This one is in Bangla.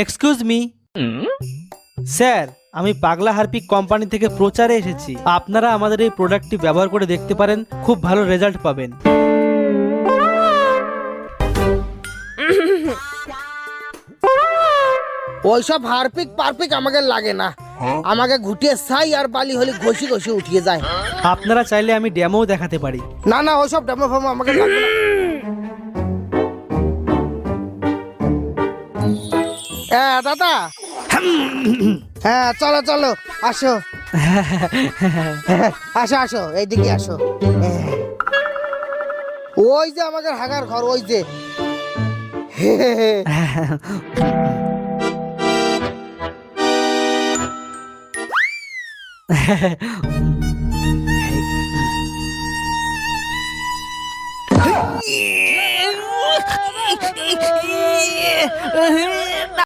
এক্সকিউজ মি স্যার, আমি পাগলা হারপিক কোম্পানি থেকে প্রচারে এসেছি। আপনারা আমাদের এই প্রোডাক্টটি ব্যবহার করে দেখতে পারেন, খুব ভালো রেজাল্ট পাবেন। ওইসব হারপিক পারপিক আমাকে লাগে না, আমাকে ঘুটিয়ে ছাই আর বালি হলে ঘষি ঘষি উঠিয়ে যায়। আপনারা চাইলে আমি ডেমোও দেখাতে পারি। না না, ওইসব ডেমো ফেমো আমাকে লাগবে না। হ্যাঁ দাদা, হ্যাঁ চলো চলো, আসো আসো আসো, এইদিকে আসো। ওই যে আমাদের হাগার ঘর, ওই যে।